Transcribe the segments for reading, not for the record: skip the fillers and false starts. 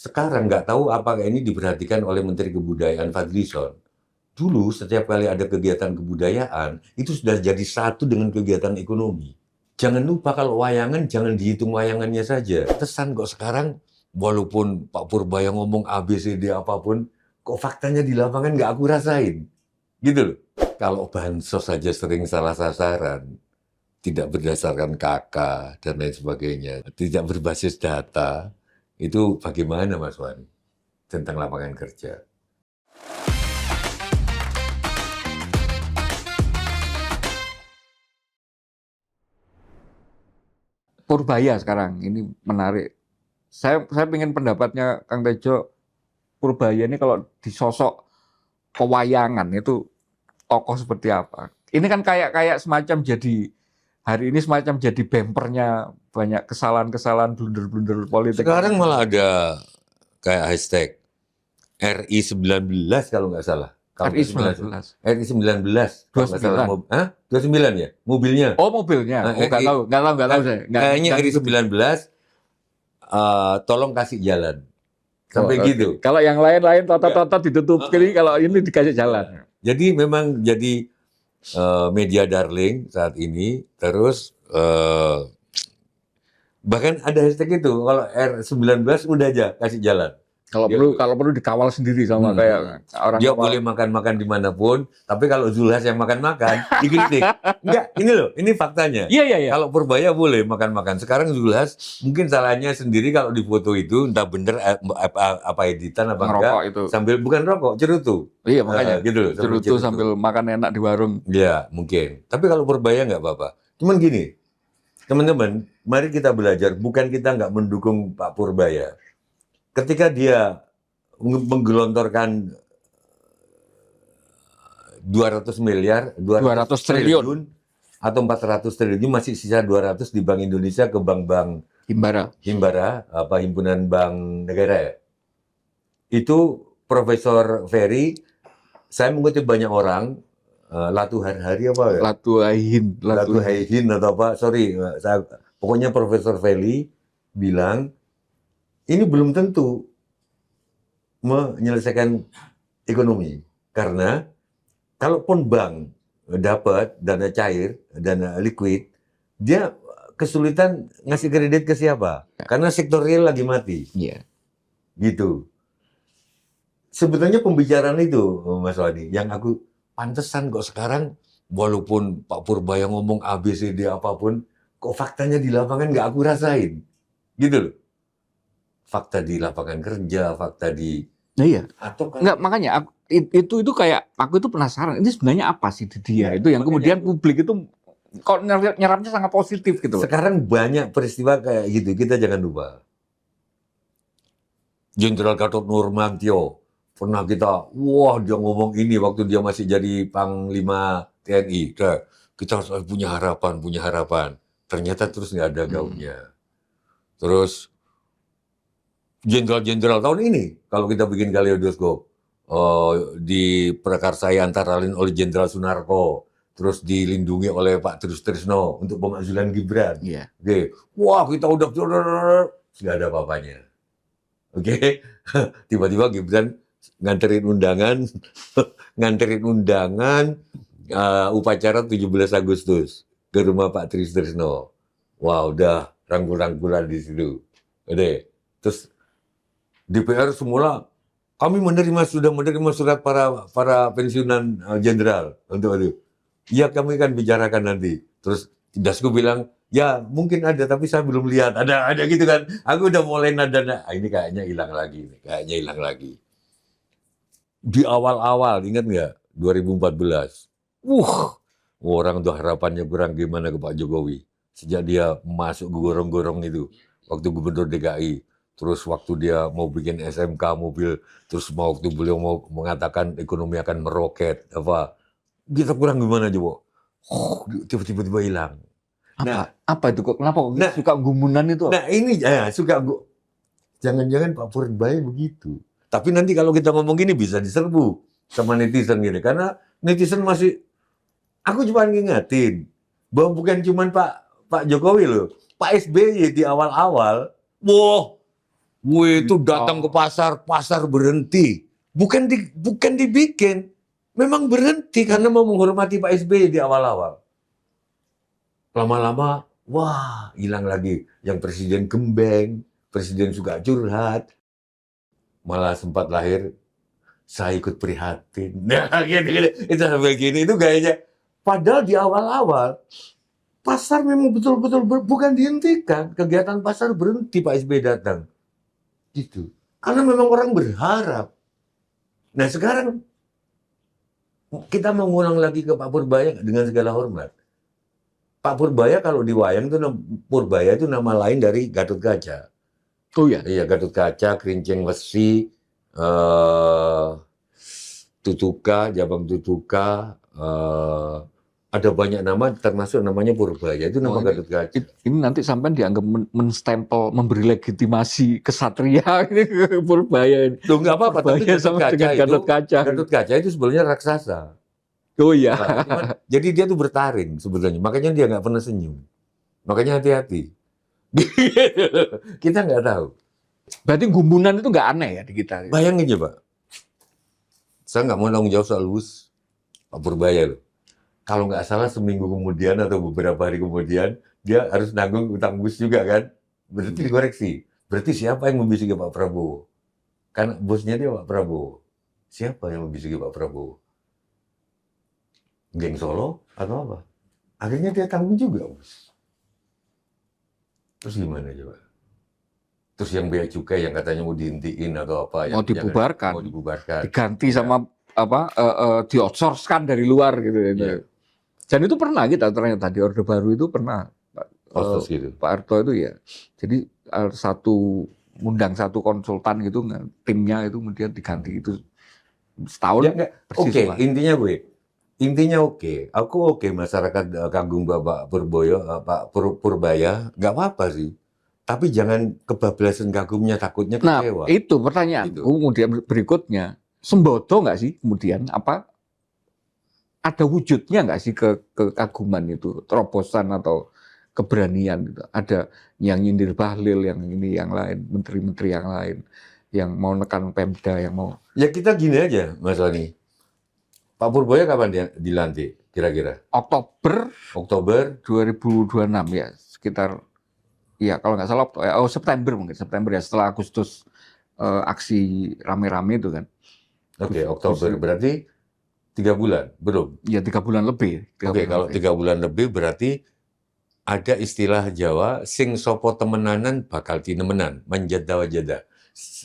Sekarang nggak tahu apakah ini diperhatikan oleh Menteri Kebudayaan Fadlizon. Dulu setiap kali ada kegiatan kebudayaan, itu sudah jadi satu dengan kegiatan ekonomi. Jangan lupa kalau wayangan jangan dihitung wayangannya saja. Tesan kok sekarang, walaupun Pak Purbaya ngomong A, B, C, D apapun, kok faktanya di lapangan nggak aku rasain. Gitu loh. Kalau bansos saja sering salah sasaran, tidak berdasarkan KK dan lain sebagainya, tidak berbasis data, itu bagaimana Mas Wan tentang lapangan kerja? Purbaya sekarang ini menarik. Saya ingin pendapatnya Kang Tejo. Purbaya ini kalau disosok pewayangan itu tokoh seperti apa? Ini kan kayak semacam jadi hari ini semacam jadi bempernya banyak kesalahan-kesalahan blunder-blunder politik. Sekarang malah ada kayak hashtag RI 19 kalau nggak salah. Kalau RI 19. RI 19. 29. 29 ya? Mobilnya. Oh, mobilnya. Oh, nggak tahu saya. Kayaknya RI 19 tolong kasih jalan. Sampai gitu. Kalau yang lain-lain totot ditutup kiri, kalau ini dikasih jalan. Jadi memang jadi media darling saat ini. Terus bahkan ada hashtag itu. Kalau R19 udah aja kasih jalan. Kalau perlu dikawal sendiri sama kayak orang. Dia boleh makan-makan dimanapun, tapi kalau Zulhas yang makan-makan dikritik. Enggak, ini loh, ini faktanya. Iya. Kalau Purbaya boleh makan-makan. Sekarang Zulhas mungkin salahnya sendiri kalau di foto itu entah bener apa editan apa ngerokok enggak. itu. Sambil bukan rokok, cerutu. Iya makanya. Gitu, cerutu sambil makan enak di warung. Ya mungkin. Tapi kalau Purbaya nggak apa-apa. Cuman gini, teman-teman, mari kita belajar. Bukan kita nggak mendukung Pak Purbaya. Ketika dia menggelontorkan 200 miliar, 200 triliun atau 400 triliun, masih sisa 200 di Bank Indonesia ke bank-bank Himbara, Himpunan Bank Negara ya. Itu Profesor Ferry, saya mengutip banyak orang, Latu Harhari apa ya? Latu Haihin atau apa, sorry, pokoknya Profesor Ferry bilang, ini belum tentu menyelesaikan ekonomi. Karena kalaupun bank dapat dana cair, dana liquid, dia kesulitan ngasih kredit ke siapa? Karena sektor real lagi mati. Iya. Gitu. Sebetulnya pembicaraan itu, Mas Wadi, yang aku pantesan kok sekarang, walaupun Pak Purbaya ngomong A, B, C, D apapun, kok faktanya di lapangan nggak aku rasain. Gitu loh. Fakta di lapangan kerja, fakta di... Iya. Atau kan... Nggak, makanya itu kayak aku itu penasaran. Ini sebenarnya apa sih di dia? Itu yang kemudian publik itu kok nyerapnya sangat positif gitu. Sekarang banyak peristiwa kayak gitu. Kita jangan lupa. Jenderal Gatot Nurmantio pernah kita, wah dia ngomong ini waktu dia masih jadi Panglima TNI. Kita harus punya harapan. Ternyata terus nggak ada gaungnya. Terus jenderal-jenderal tahun ini, kalau kita bikin kaleidoskop, diprakarsai antara lain oleh Jenderal Sunarko, terus dilindungi oleh Pak Trisno untuk pemakzulan Gibran. Iya. Oke, wah kita udah nggak ada apa-apanya. Oke, tiba-tiba Gibran nganterin undangan upacara 17 Agustus ke rumah Pak Trisno. Wah, udah rangkul-rangkulan di situ. Udah, terus DPR semula kami sudah menerima surat para pensiunan jenderal untuk itu. Ya kami akan bicarakan nanti. Terus Dasko bilang, ya mungkin ada tapi saya belum lihat. Ada gitu kan. Aku udah mulai nada. Ini kayaknya hilang lagi. Di awal-awal ingat nggak 2014? Orang tuh harapannya kurang gimana ke Pak Jokowi. Sejak dia masuk ke gorong-gorong itu waktu gubernur DKI. Terus waktu dia mau bikin SMK mobil, terus waktu beliau mau mengatakan ekonomi akan meroket, kita kurang gimana coba? Tiba-tiba hilang. Apa itu kok? Kenapa suka gumunan itu? Nah ini jangan-jangan Pak Purbaya begitu. Tapi nanti kalau kita ngomong gini bisa diserbu sama netizen gini, karena netizen masih, aku cuma ngingetin bahwa bukan cuma Pak Jokowi loh, Pak SBY di awal-awal, Wih, itu datang ke pasar, pasar berhenti. Bukan dibikin, memang berhenti karena mau menghormati Pak SBY di awal-awal. Lama-lama, wah, hilang lagi. Yang presiden gembeng, presiden suka curhat, malah sempat lahir, saya ikut prihatin. Nah, gini, itu sampai gini, itu gayanya. Padahal di awal-awal, pasar memang betul-betul bukan dihentikan. Kegiatan pasar berhenti Pak SBY datang. Gitu. Karena memang orang berharap. Nah sekarang kita mau ngulang lagi ke Pak Purbaya dengan segala hormat. Pak Purbaya kalau di wayang itu Purbaya itu nama lain dari Gatot Kaca. Oh ya. Iya, Gatot Kaca, Kerincing Wesi, Tutuka, Jabang Tutuka, ada banyak nama termasuk namanya Purbaya, itu nama Gatot Kaca. Ini nanti sampai dianggap menstempel, memberi legitimasi kesatria ini ke Purbaya ini. Loh nggak apa-apa, tapi Purbaya sama dengan Gatot Kaca. Gatot Kaca itu sebenarnya raksasa. Oh iya. Nah, jadi dia tuh bertaring sebenarnya, makanya dia nggak pernah senyum. Makanya hati-hati. Kita nggak tahu. Berarti gumbunan itu nggak aneh ya di kita? Bayangin coba. Saya nggak mau tanggung jawab soal Pak Purbaya loh. Kalau nggak salah seminggu kemudian atau beberapa hari kemudian, dia harus nanggung utang bus juga kan. Berarti dikoreksi. Berarti siapa yang membisiki Pak Prabowo? Kan bosnya dia Pak Prabowo. Siapa yang membisiki Pak Prabowo? Geng Solo atau apa? Akhirnya dia tanggung juga, bos. Terus gimana coba? Terus yang bea cukai yang katanya mau dihentiin atau apa? Mau dibubarkan. Mau dibubarkan. Diganti sama apa? Di-outsource-kan dari luar gitu. Iya. Dan itu pernah kita ternyata di Orde Baru itu pernah Gitu. Pak Harto itu ya. Jadi undang satu konsultan gitu, timnya itu kemudian diganti itu setahun. Ya, Oke, intinya oke. Aku oke masyarakat kagum Bapak Purbaya, nggak apa-apa sih. Tapi jangan kebablasan kagumnya, takutnya kecewa. Nah, itu pertanyaan. Gitu. Kemudian berikutnya, sembodo nggak sih kemudian apa? Ada wujudnya nggak sih kekaguman itu, terobosan atau keberanian gitu? Ada yang nyindir Bahlil, yang ini, yang lain, menteri-menteri yang lain, yang mau nekan Pemda, yang mau. Ya kita gini aja, Mas Wani. Pak Purbaya kapan dia dilantik, kira-kira? Oktober Oktober 2026 ya, sekitar, ya kalau nggak salah, September mungkin, September ya, setelah Agustus aksi rame-rame itu kan. Oke, Oktober berarti 3 bulan, belum? Ya 3 bulan lebih. Oke, kalau 3 bulan lebih berarti ada istilah Jawa, sing sopo temenanan bakal tinemenan, manjada wajada.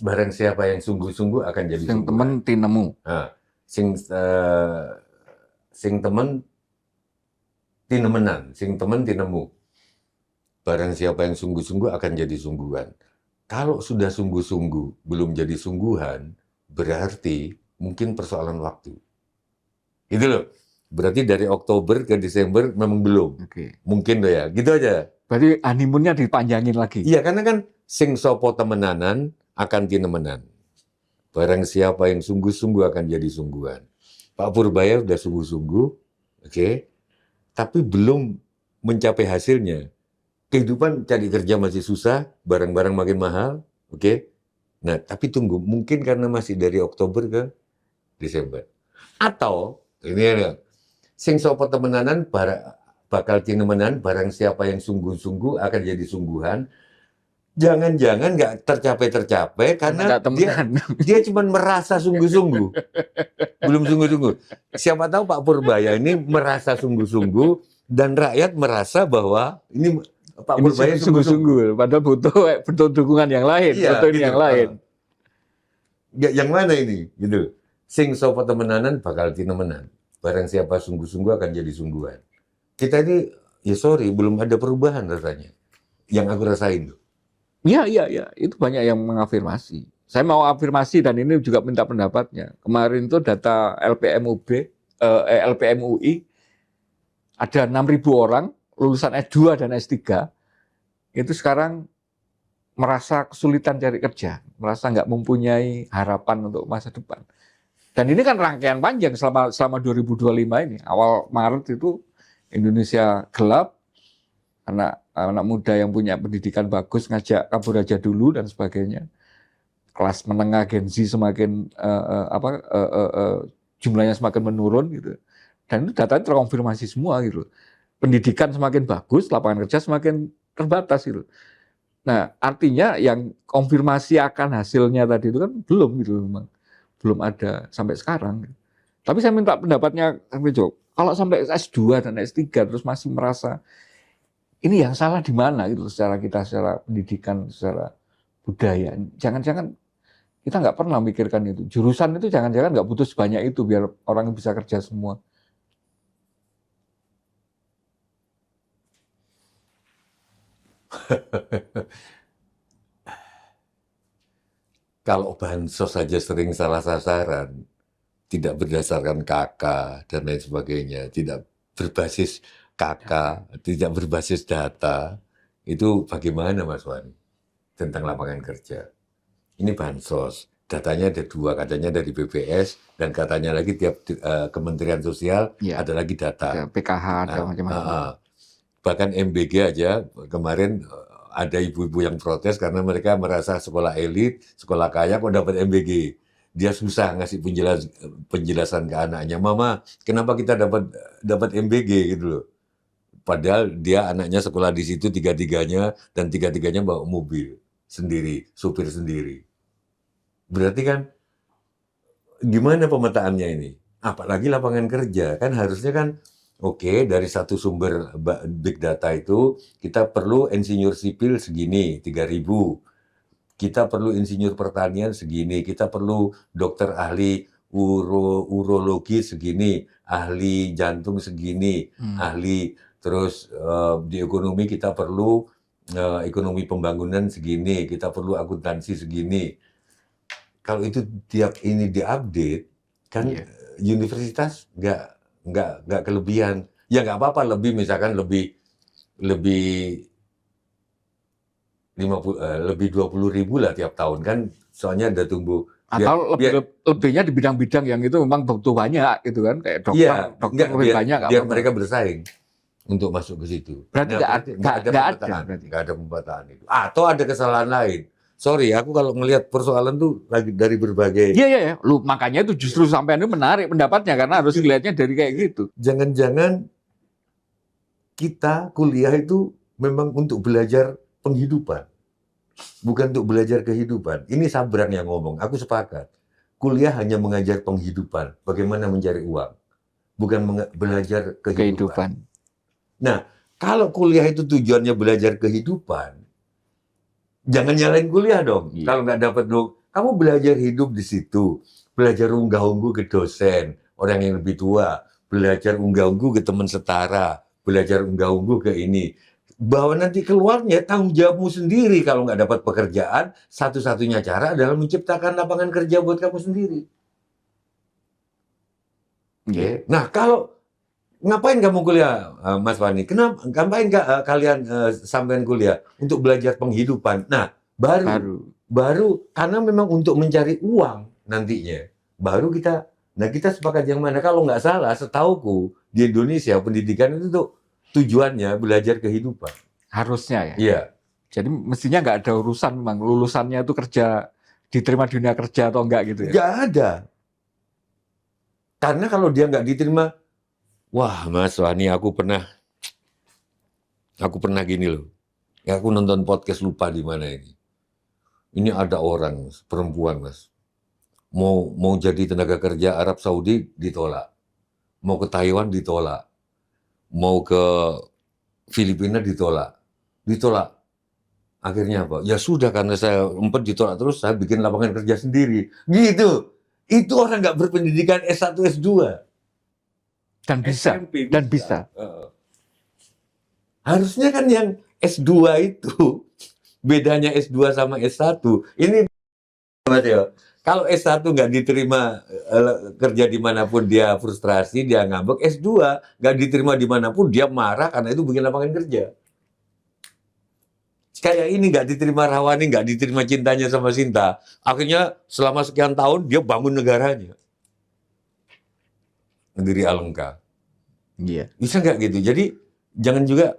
Barang siapa yang sungguh-sungguh akan jadi Sing sungguhan. temen tinemu. Nah, sing temen tinemenan, sing temen tinemu. Barang siapa yang sungguh-sungguh akan jadi sungguhan. Kalau sudah sungguh-sungguh belum jadi sungguhan, berarti mungkin persoalan waktu. Itu loh. Berarti dari Oktober ke Desember memang belum. Oke. Mungkin loh ya, gitu aja. Berarti honeymoon-nya dipanjangin lagi. Iya, karena kan sing sopo temenanan akan tinemenan. Barang siapa yang sungguh-sungguh akan jadi sungguhan. Pak Purbaya sudah sungguh-sungguh, oke, tapi belum mencapai hasilnya. Kehidupan cari kerja masih susah, barang-barang makin mahal, oke. Nah, tapi tunggu, mungkin karena masih dari Oktober ke Desember. Atau, ini ya, sing sopo temenanan bakal tinemenan, barang siapa yang sungguh-sungguh akan jadi sungguhan. Jangan-jangan nggak tercapai karena dia cuma merasa sungguh-sungguh, belum sungguh-sungguh. Siapa tahu Pak Purbaya ini merasa sungguh-sungguh dan rakyat merasa bahwa ini Pak Purbaya sungguh-sungguh, padahal butuh dukungan yang lain, butuh gitu. yang lain. Yang mana ini, gitu. Sing sopo temenanan bakal tinemenan. Barang siapa sungguh-sungguh akan jadi sungguhan. Kita ini, ya sorry, belum ada perubahan rasanya. Yang aku rasain tuh. Iya, itu banyak yang mengafirmasi. Saya mau afirmasi dan ini juga minta pendapatnya. Kemarin itu data LPMUI, ada 6.000 orang lulusan S2 dan S3, itu sekarang merasa kesulitan cari kerja, merasa nggak mempunyai harapan untuk masa depan. Dan ini kan rangkaian panjang selama 2025 ini. Awal Maret itu Indonesia gelap, anak muda yang punya pendidikan bagus ngajak kabur aja dulu dan sebagainya. kelas menengah Gen Z semakin jumlahnya semakin menurun gitu. Dan itu datanya terkonfirmasi semua gitu. Pendidikan semakin bagus, lapangan kerja semakin terbatas gitu. Nah, artinya yang konfirmasi akan hasilnya tadi itu kan belum gitu memang. Belum ada sampai sekarang. Tapi saya minta pendapatnya Kang Tejo. Kalau sampai S2 dan S3 terus masih merasa ini yang salah di mana gitu secara kita, secara pendidikan, secara budaya. Jangan-jangan kita nggak pernah mikirkan itu. Jurusan itu jangan-jangan nggak butuh sebanyak itu biar orang bisa kerja semua. Kalau bansos saja sering salah sasaran, tidak berdasarkan KK dan lain sebagainya, tidak berbasis KK, tidak berbasis data, itu bagaimana Mas Wani tentang lapangan kerja? Ini bansos, datanya ada dua, katanya dari BPS dan katanya lagi tiap Kementerian Sosial Ya, ada lagi data. ada PKH, ada macam-macam. Bahkan MBG aja kemarin ada ibu-ibu yang protes karena mereka merasa sekolah elit, sekolah kaya kok dapat MBG. Dia susah ngasih penjelasan ke anaknya, Mama, kenapa kita dapat MBG gitu loh. Padahal dia anaknya sekolah di situ tiga-tiganya dan tiga-tiganya bawa mobil sendiri, supir sendiri. Berarti kan gimana pemetaannya ini? Apalagi lapangan kerja kan harusnya kan oke, dari satu sumber big data itu kita perlu insinyur sipil segini 3.000, kita perlu insinyur pertanian segini, kita perlu dokter ahli urologi segini, ahli jantung segini, ahli terus di ekonomi kita perlu ekonomi pembangunan segini, kita perlu akuntansi segini. Kalau itu tiap ini diupdate kan Iya. universitas nggak kelebihan. Ya nggak apa-apa lebih misalkan lebih 20.000 lah tiap tahun kan soalnya ada tumbuh Atau lebihnya di bidang-bidang yang itu memang butuh banyak gitu kan, kayak dokter lebih banyak nggak biar apa-apa. mereka bersaing untuk masuk ke situ. Berarti Nah, nggak ada berarti. nggak ada pemetaan itu. Atau ada kesalahan lain. Sorry, aku kalau ngelihat persoalan tuh lagi dari berbagai. Iya. Lu makanya itu justru sampai ini menarik pendapatnya karena harus dilihatnya dari kayak gitu. Jangan-jangan kita kuliah itu memang untuk belajar penghidupan, bukan untuk belajar kehidupan. Ini Sabran yang ngomong, aku sepakat. Kuliah hanya mengajar penghidupan, bagaimana mencari uang, bukan belajar kehidupan. Nah, kalau kuliah itu tujuannya belajar kehidupan, jangan nyalain kuliah dong. Iya. Kalau nggak dapat dong, kamu belajar hidup di situ, belajar unggah-ungguh ke dosen, orang yang lebih tua, belajar unggah-ungguh ke teman setara, belajar unggah-ungguh ke ini. Bahwa nanti keluarnya tanggung jawabmu sendiri kalau nggak dapat pekerjaan, satu-satunya cara adalah menciptakan lapangan kerja buat kamu sendiri. Iya. Nah, kalau ngapain kamu kuliah, Mas Fani? Kenapa? Ngapain kalian sampean kuliah? Untuk belajar penghidupan. Nah, baru karena memang untuk mencari uang nantinya. Baru kita sepakat yang mana? Kalau nggak salah, setauku di Indonesia pendidikan itu tuh tujuannya belajar kehidupan. Harusnya ya. Iya. Jadi mestinya nggak ada urusan memang lulusannya itu kerja diterima dunia kerja atau enggak gitu ya. Nggak ada. Karena kalau dia nggak diterima, wah Mas Wani aku pernah gini loh. Ya, aku nonton podcast lupa di mana ini. Ini ada orang perempuan Mas, mau jadi tenaga kerja Arab Saudi ditolak, mau ke Taiwan ditolak, mau ke Filipina ditolak. Akhirnya apa? Ya sudah karena saya ditolak terus, saya bikin lapangan kerja sendiri. Gitu. Itu orang nggak berpendidikan S1, S2. Dan bisa. SMP Dan bisa. Harusnya kan yang S2 itu, bedanya S2 sama S1, ini Mas ya, kalau S1 nggak diterima kerja dimanapun dia frustrasi, dia ngambek, S2 nggak diterima dimanapun dia marah karena itu bikin lapangan kerja. Kayak ini nggak diterima Rahwani, nggak diterima cintanya sama Sinta. Akhirnya selama sekian tahun dia bangun negaranya. Negeri Alengka. Iya. Bisa nggak gitu? Jadi jangan juga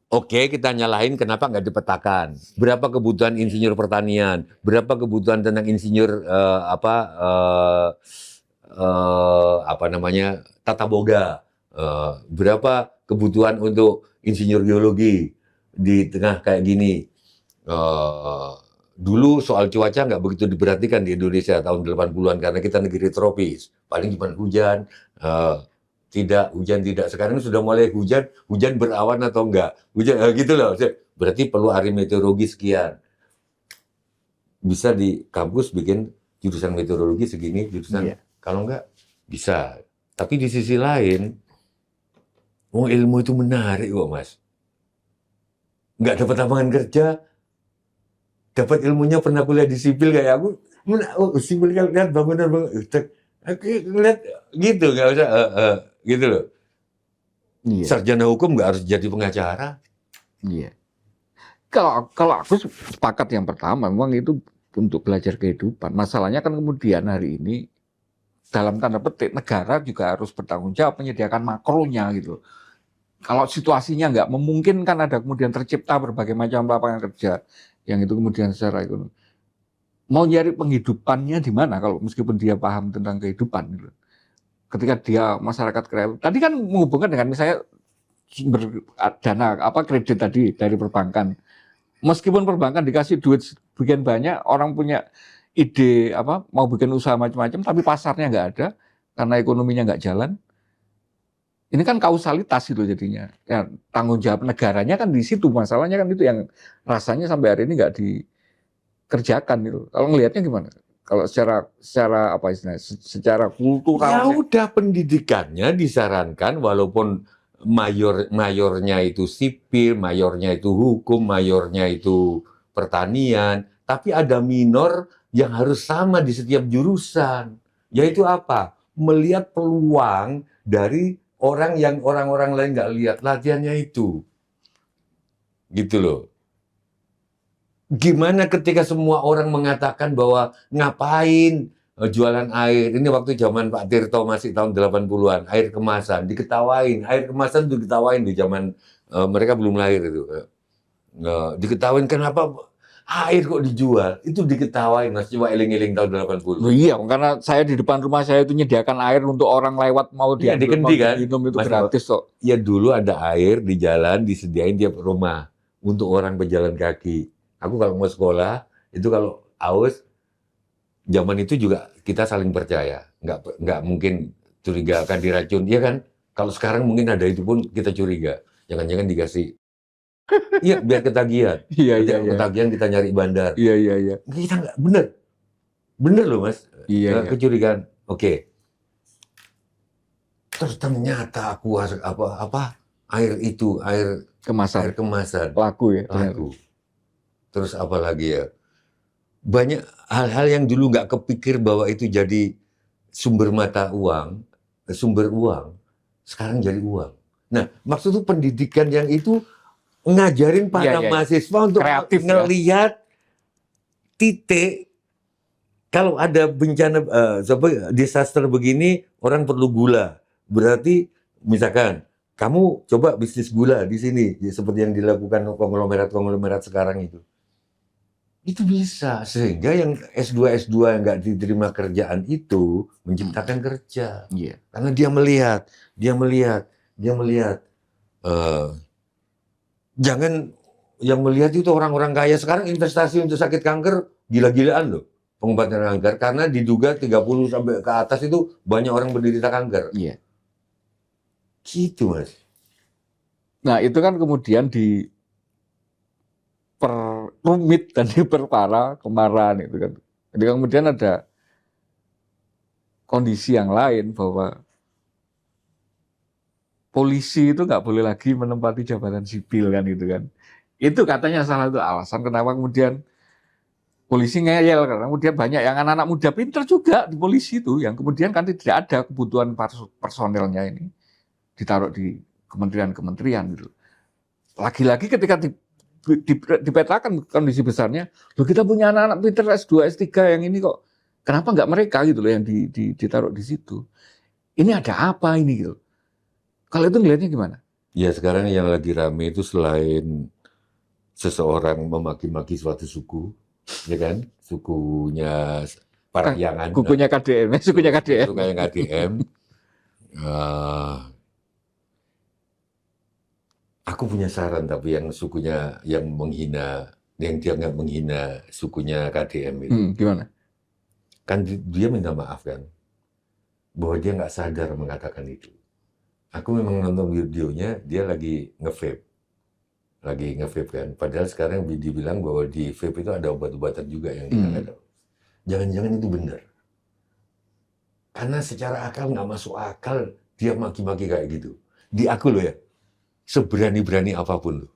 Oke, kita nyalahin kenapa nggak dipetakan. Berapa kebutuhan insinyur pertanian, berapa kebutuhan tentang insinyur apa namanya tata boga, berapa kebutuhan untuk insinyur geologi di tengah kayak gini. Eh, Dulu soal cuaca nggak begitu diperhatikan di Indonesia tahun 80-an karena kita negeri tropis. Paling cuma hujan, eh, tidak, hujan tidak. Sekarang sudah mulai hujan, hujan berawan atau enggak. Hujan, gitu loh. Berarti perlu hari meteorologi sekian. Bisa di kampus bikin jurusan meteorologi segini, jurusan Iya. kalau enggak bisa. Tapi di sisi lain, ilmu itu menarik kok Mas. Nggak dapat lapangan kerja, dapat ilmunya pernah kuliah di sipil kayak aku. Sipil kan lihat bangunan, lihat gitu nggak usah gitu loh. Iya. Sarjana hukum nggak harus jadi pengacara. Iya. Kalau aku sepakat yang pertama, memang itu untuk belajar kehidupan. Masalahnya kan kemudian hari ini dalam tanda petik negara juga harus bertanggung jawab menyediakan makronya gitu. Kalau situasinya nggak memungkinkan ada kemudian tercipta berbagai macam lapangan kerja yang itu kemudian secara ekonomi mau nyari penghidupannya di mana kalau meskipun dia paham tentang kehidupan gitu. Ketika dia masyarakat kreatif, tadi kan menghubungkan dengan misalnya sumber dana apa kredit tadi dari perbankan. Meskipun perbankan dikasih duit sebagian banyak, orang punya ide apa mau bikin usaha macam-macam, tapi pasarnya nggak ada karena ekonominya nggak jalan. Ini kan kausalitas itu jadinya. Ya, tanggung jawab negaranya kan di situ, masalahnya kan itu yang rasanya sampai hari ini nggak dikerjakan itu. Kalau ngelihatnya gimana? Kalau secara apa istilahnya? Secara Ya kultural. udah pendidikannya disarankan walaupun mayornya itu sipil, mayornya itu hukum, mayornya itu pertanian, tapi ada minor yang harus sama di setiap jurusan. Yaitu apa? Melihat peluang dari orang yang orang-orang lain nggak lihat, latihannya itu. Gitu loh. Gimana ketika semua orang mengatakan bahwa ngapain jualan air. Ini waktu zaman Pak Tirto masih tahun 80-an, air kemasan diketawain. Air kemasan itu diketawain di zaman mereka belum lahir itu. Diketawain kenapa air kok dijual? Itu diketawain Mas, coba eling-eling tahun 80. Loh iya, karena saya di depan rumah saya itu nyediakan air untuk orang lewat mau Iya, diambil, di mau Kendi kan? diminum itu Mas, gratis kok. ya dulu ada air di jalan disediain tiap rumah untuk orang berjalan kaki. Aku kalau mau sekolah, itu kalau haus, zaman itu juga kita saling percaya. Nggak mungkin curiga akan diracun. Iya kan? Kalau sekarang mungkin ada itu pun kita curiga. Jangan-jangan dikasih. Iya, biar ketagihan. Iya, iya, Ketika iya. ketagihan kita nyari bandar. Iya, iya, iya. Kita nggak, bener. Bener loh Mas. Iya, iya. Kecurigaan. Oke. Terus ternyata aku air itu, air Kemasan, kemasan. laku ya. ternyata. Laku. Terus apa lagi ya? Banyak hal-hal yang dulu nggak kepikir bahwa itu jadi sumber mata uang, sumber uang, sekarang jadi uang. Nah, maksud itu pendidikan yang itu ngajarin para Iya, iya. mahasiswa untuk Kreatif, ya. ngelihat titik kalau ada bencana disaster begini orang perlu gula. Berarti misalkan kamu coba bisnis gula di sini ya, seperti yang dilakukan konglomerat sekarang itu. Itu bisa sehingga yang S2 yang nggak diterima kerjaan itu menciptakan kerja Iya. karena dia melihat jangan yang melihat itu orang-orang kaya sekarang investasi untuk sakit kanker gila-gilaan loh pengobatan kanker karena diduga 30 sampai ke atas itu banyak orang menderita kanker. Iya. Gitu Mas. Nah, itu kan kemudian diperrumit dan diperparah kemarahan itu kan. Jadi kemudian ada kondisi yang lain bahwa polisi itu nggak boleh lagi menempati jabatan sipil kan gitu kan. Itu katanya salah satu alasan kenapa kemudian polisi ngeyel karena kemudian banyak yang anak-anak muda pinter juga di polisi itu yang kemudian kan tidak ada kebutuhan personelnya ini ditaruh di kementerian-kementerian gitu. Lagi-lagi ketika dipetakan kondisi besarnya, loh kita punya anak-anak pinter S2, S3 yang ini kok kenapa nggak mereka gitu loh yang ditaruh di situ. Ini ada apa ini gitu. Kalau itu ngelihatnya gimana? Ya sekarang yang lagi rame itu selain seseorang memaki-maki suatu suku, ya kan? Sukunya Parahyangan, Kukunya KDM, sukunya KDM. suku yang KDM. eh, aku punya saran tapi yang sukunya yang menghina, yang dianggap menghina sukunya KDM itu, Gimana? kan dia minta maaf kan, bahwa dia nggak sadar mengatakan itu. Aku memang nonton videonya, dia lagi nge-vape kan. Padahal sekarang dibilang bahwa di vape itu ada obat-obatan juga yang kita nggak tahu. Jangan-jangan itu benar. Karena secara akal nggak masuk akal dia maki-maki kayak gitu. Di aku loh ya, seberani-berani apapun loh.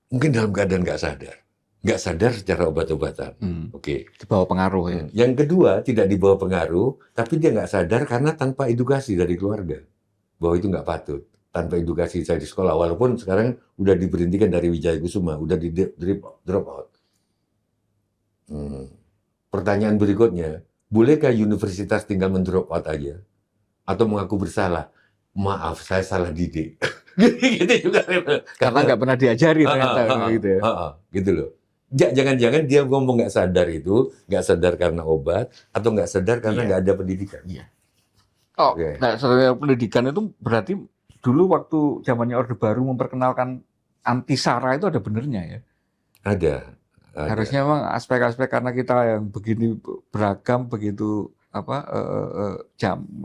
Mungkin dalam keadaan nggak sadar. Nggak sadar secara obat-obatan. Oke. Di bawah pengaruh ya. Yang kedua, tidak di bawah pengaruh, tapi dia nggak sadar karena tanpa edukasi dari keluarga. Bahwa itu nggak patut. Tanpa edukasi saya di sekolah. Walaupun sekarang udah diberhentikan dari Wijaya Kusuma, udah di drop out. Pertanyaan berikutnya, bolehkah universitas tinggal mendrop out aja? Atau mengaku bersalah? Maaf, saya salah didik. Gitu juga. Karena nggak pernah diajari ternyata gitu ya. Gitu loh. Jangan-jangan dia ngomong nggak sadar itu, nggak sadar karena obat, atau nggak sadar karena nggak ada pendidikan. Iya. Oh, Oke. nah soal pendidikan itu berarti dulu waktu zamannya Orde Baru memperkenalkan anti SARA itu ada benernya ya. Ada. Harusnya memang aspek-aspek karena kita yang begini beragam, begitu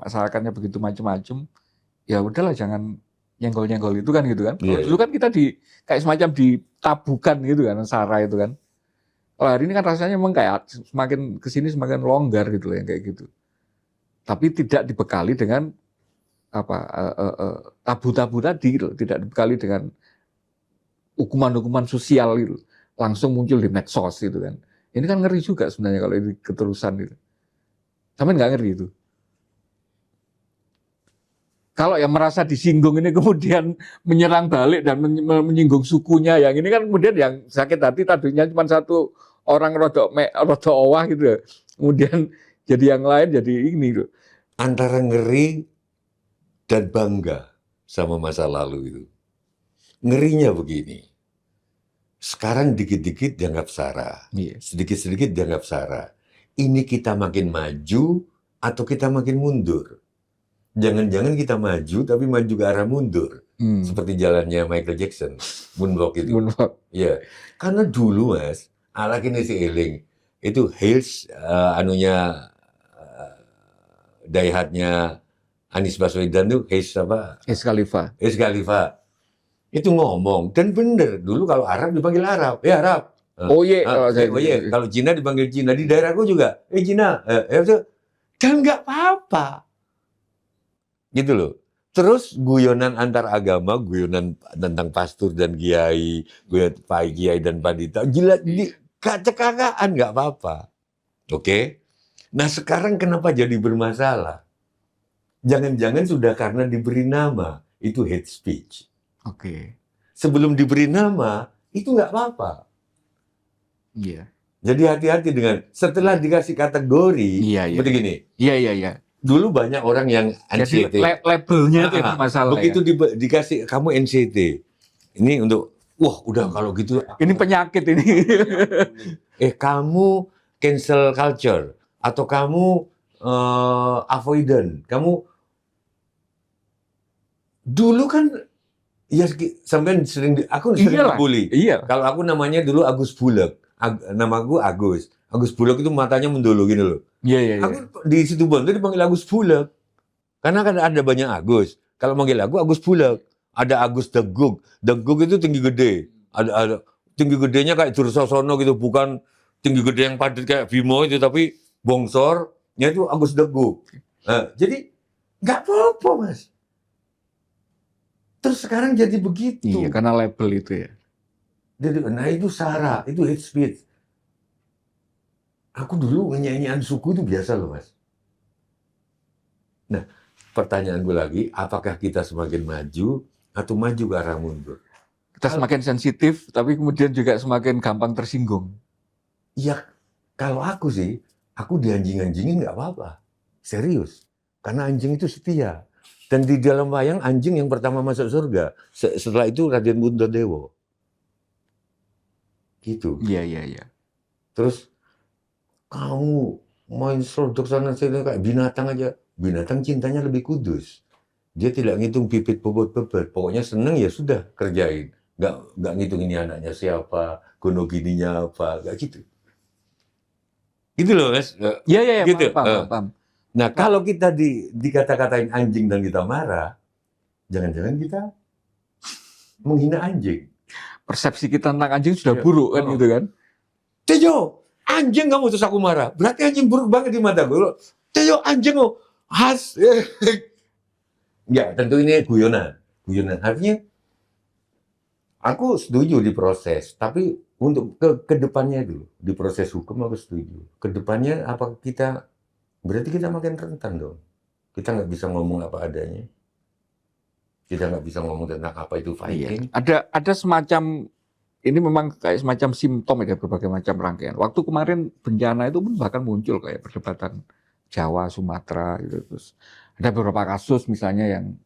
masyarakatnya begitu macam-macam, ya udahlah jangan nyenggol-nyenggol itu kan gitu kan. Kalau dulu kan kita kayak semacam ditabukan gitu kan SARA itu kan. Kalau hari ini kan rasanya memang kayak semakin kesini semakin longgar gitu yang kayak gitu. Tapi tidak dibekali dengan tabu-tabu tadi gitu, tidak dibekali dengan hukuman-hukuman sosial gitu. Langsung muncul di medsos gitu kan. Ini kan ngeri juga sebenarnya kalau ini keterusan gitu. Sampai nggak ngeri itu. Kalau yang merasa disinggung ini kemudian menyerang balik dan menyinggung sukunya, yang ini kan kemudian yang sakit hati tadinya cuma satu orang rodok owah gitu. Kemudian jadi yang lain jadi ini loh. Antara ngeri dan bangga sama masa lalu itu. Ngerinya begini. Sekarang dikit-dikit dianggap SARA. Sedikit-sedikit dianggap SARA. Ini kita makin maju atau kita makin mundur? Jangan-jangan kita maju tapi maju ke arah mundur. Seperti jalannya Michael Jackson, moonwalk itu. Iya. Karena dulu Mas, ala kini si eling itu Hills daihatnya Anies Baswedan tuh Hills Khalifa. Itu ngomong dan bener dulu kalau Arab dipanggil Arab, ya Arab. Kalau Cina dipanggil Cina, di daerahku juga, Cina, dan nggak apa-apa, gitu loh. Terus guyonan antar agama, guyonan tentang pastor dan kiai, pak kiai dan pandita, gila, cekakaan nggak apa-apa, oke? Nah sekarang kenapa jadi bermasalah? Jangan-jangan sudah karena diberi nama, itu hate speech. Oke. Sebelum diberi nama, itu nggak apa-apa. Iya. Jadi hati-hati dengan, setelah dikasih kategori, seperti gini. Iya. Dulu banyak orang yang NCT. Jadi labelnya itu masalah. Begitu dikasih, kamu NCT. Ini untuk, wah udah kalau gitu. Ini penyakit ini. Kamu cancel culture. Atau kamu avoidant. Kamu, dulu kan, ya sampai aku sering dibully. Iya. Kalau aku namanya dulu Agus Bulek, namaku Agus. Agus Bulek itu matanya mendolo gini loh. Iya. Aku di situ Bondo dipanggil Agus Bulek. Karena kan ada banyak Agus. Kalau manggil aku Agus Bulek. Ada Agus Degug. Degug itu tinggi gede. Ada tinggi gedenya kayak Dursosono gitu, bukan tinggi gede yang padat kayak Bimo itu, tapi bongsornya itu Agus Degug. Nah, jadi nggak apa-apa Mas. Terus sekarang jadi begitu. Iya, karena label itu ya. Jadi, nah itu SARA, itu hate speech. Aku dulu nyanyian suku itu biasa loh Mas. Nah, pertanyaan gue lagi, apakah kita semakin maju atau maju ke arah mundur? Kita semakin sensitif, tapi kemudian juga semakin gampang tersinggung. Iya, kalau aku sih, aku dianjing-anjingin nggak apa-apa. Serius. Karena anjing itu setia. Dan di dalam wayang anjing yang pertama masuk surga. Setelah itu Raden Puntadewa. Gitu. Iya. Terus kamu main slodok sana sini kayak binatang aja. Binatang cintanya lebih kudus. Dia tidak ngitung bibit bobot bebet. Pokoknya seneng ya sudah kerjain. Nggak ngitung ini anaknya siapa, gonogininya apa, nggak gitu. Gitu loh, Mas. Iya, Gitu. paham. Nah, kalau kita dikata-katain anjing dan kita marah, jangan-jangan kita menghina anjing. Persepsi kita tentang anjing sudah Iya. buruk kan gitu kan. Tejo, anjing kamu, terus aku marah. Berarti anjing buruk banget di mata gue. Tejo, anjing lo khas. Ya, tentu ini guyonan. Artinya aku setuju diproses, tapi untuk ke depannya dulu, di proses hukum aku setuju. Ke depannya apa kita, berarti kita makin rentan dong. Kita nggak bisa ngomong apa adanya. Kita nggak bisa ngomong tentang apa itu fighting. Ada semacam, ini memang kayak semacam simptom ya berbagai macam rangkaian. Waktu kemarin bencana itu pun bahkan muncul kayak perdebatan Jawa, Sumatera gitu. Terus ada beberapa kasus misalnya yang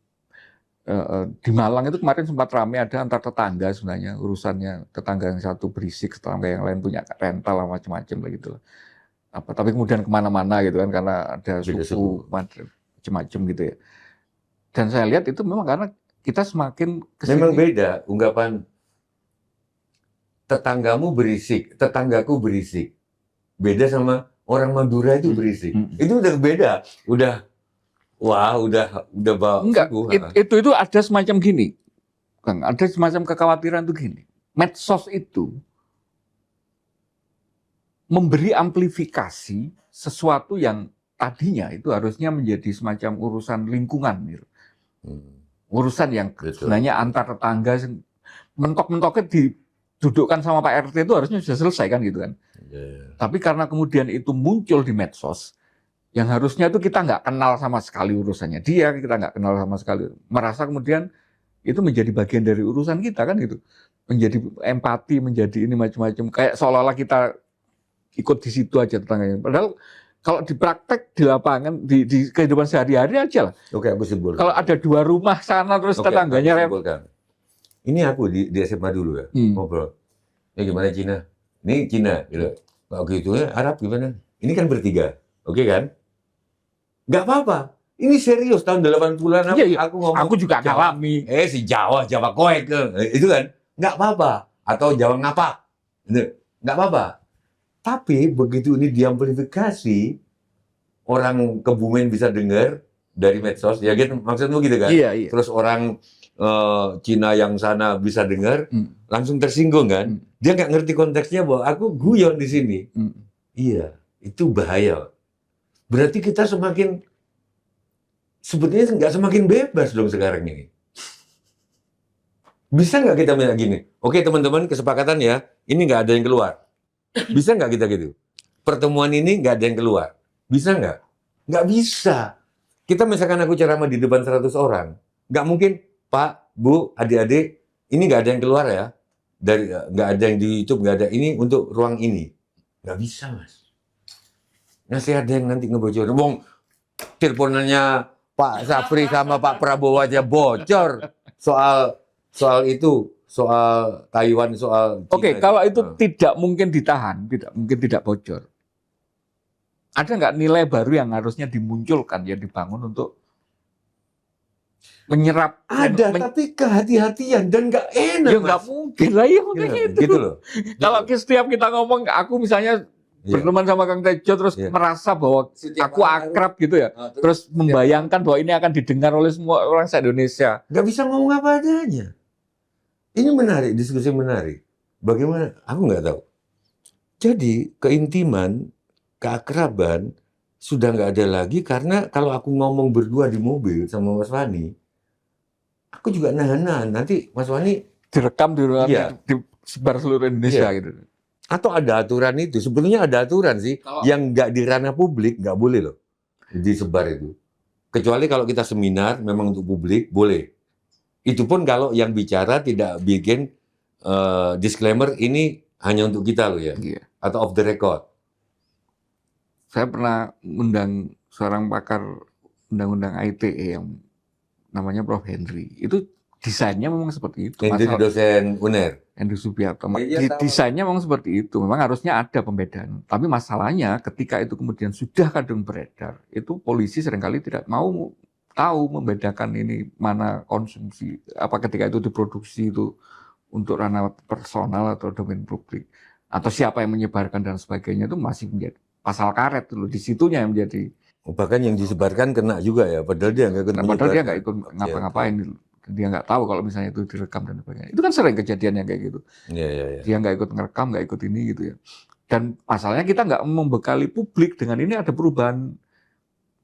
di Malang itu kemarin sempat ramai, ada antar tetangga sebenarnya urusannya, tetangga yang satu berisik, tetangga yang lain punya rental lah macam-macam begitu. Tapi kemudian kemana-mana gitu kan karena ada Beda suku macam-macam gitu ya. Dan saya lihat itu memang karena kita semakin kesini. Memang beda ungkapan tetanggamu berisik, tetanggaku berisik. Beda sama orang Madura itu berisik. Itu udah beda. Udah bawa. Enggak, itu ada semacam gini. Kang, ada semacam kekhawatiran tuh gini. Medsos itu memberi amplifikasi sesuatu yang tadinya itu harusnya menjadi semacam urusan lingkungan gitu. Urusan yang sebenarnya antar tetangga, mentok-mentoknya didudukkan sama Pak RT itu harusnya sudah selesai kan gitu kan. Tapi karena kemudian itu muncul di medsos, yang harusnya itu kita nggak kenal sama sekali urusannya dia, kita nggak kenal sama sekali, merasa kemudian itu menjadi bagian dari urusan kita kan gitu, menjadi empati, menjadi ini macam-macam, kayak seolah-olah kita ikut di situ aja tetangganya. Padahal kalau di praktek di lapangan, di kehidupan sehari-hari aja lah. Oke, aku simpulkan. Kalau ada 2 rumah sana terus tetangganya ini aku di SMA dulu ya, ngobrol. Ini gimana Cina? Ini Cina gitu. Oke, itu Arab gimana? Ini kan bertiga. Oke kan? Nggak apa-apa. Ini serius tahun 80-an aku ngomong. Aku juga ngalami. Si Jawa koek itu kan nggak apa-apa. Atau Jawa ngapak. Nggak apa-apa. Tapi begitu ini diamplifikasi, orang Kebumen bisa dengar dari medsos, ya gitu maksudmu gitu kan? Iya. Terus orang Cina yang sana bisa dengar, langsung tersinggung kan? Dia nggak ngerti konteksnya bahwa aku guyon di sini. Iya, itu bahaya. Berarti kita sebetulnya nggak semakin bebas dong sekarang ini. Bisa nggak kita bilang gini? Oke teman-teman, kesepakatan ya, ini nggak ada yang keluar. Bisa nggak kita gitu? Pertemuan ini nggak ada yang keluar. Bisa nggak? Nggak bisa. Kita misalkan aku ceramah di depan 100 orang, nggak mungkin, Pak, Bu, adik-adik, ini nggak ada yang keluar ya. Nggak ada yang di YouTube, nggak ada. Ini untuk ruang ini. Nggak bisa, Mas. Masih ada yang nanti ngebocor. Wong, teleponannya Pak Sapri sama Pak Prabowo aja bocor soal itu, soal Taiwan, soal China. Oke, kalau itu tidak mungkin ditahan, tidak mungkin tidak bocor. Ada nggak nilai baru yang harusnya dimunculkan, yang dibangun untuk menyerap? Ada, tapi kehati-hatian dan nggak enak. Ya nggak mungkin lah, ya makanya itu. Gitu loh. Kalau setiap kita ngomong, aku misalnya berteman sama Kang Tejo terus merasa bahwa aku akrab gitu ya, terus membayangkan bahwa ini akan didengar oleh semua orang se-Indonesia. Nggak bisa ngomong apa adanya. Ini menarik, diskusi menarik. Bagaimana? Aku nggak tahu. Jadi keintiman, keakraban sudah nggak ada lagi karena kalau aku ngomong berdua di mobil sama Mas Wani, aku juga nahan-nahan. Nanti Mas Wani direkam di sebar seluruh Indonesia gitu. Atau ada aturan itu, sebetulnya ada aturan sih, yang nggak di ranah publik nggak boleh loh disebar itu. Kecuali kalau kita seminar memang untuk publik boleh. Itu pun kalau yang bicara tidak bikin disclaimer ini hanya untuk kita loh ya, atau off the record. Saya pernah undang seorang pakar undang-undang ITE yang namanya Prof. Henry. Itu desainnya memang seperti itu. Henry dosen UNER. Henry Subiarto. Iya, tahu. Desainnya memang seperti itu. Memang harusnya ada pembedaan. Tapi masalahnya ketika itu kemudian sudah kadung beredar, itu polisi seringkali tidak mau tahu membedakan ini mana konsumsi, apa ketika itu diproduksi itu untuk ranah personal atau domain publik, atau siapa yang menyebarkan dan sebagainya, itu masih menjadi pasal karet dulu. Di situnya yang menjadi. Bahkan yang disebarkan kena juga ya, padahal dia nggak ikut Padahal dia nggak ikut menyebarkan. ngapa-ngapain, dia nggak tahu kalau misalnya itu direkam dan sebagainya. Itu kan sering kejadian yang kayak gitu. Iya. Dia nggak ikut ngerekam, nggak ikut ini gitu ya. Dan masalahnya kita nggak membekali publik dengan ini, ada perubahan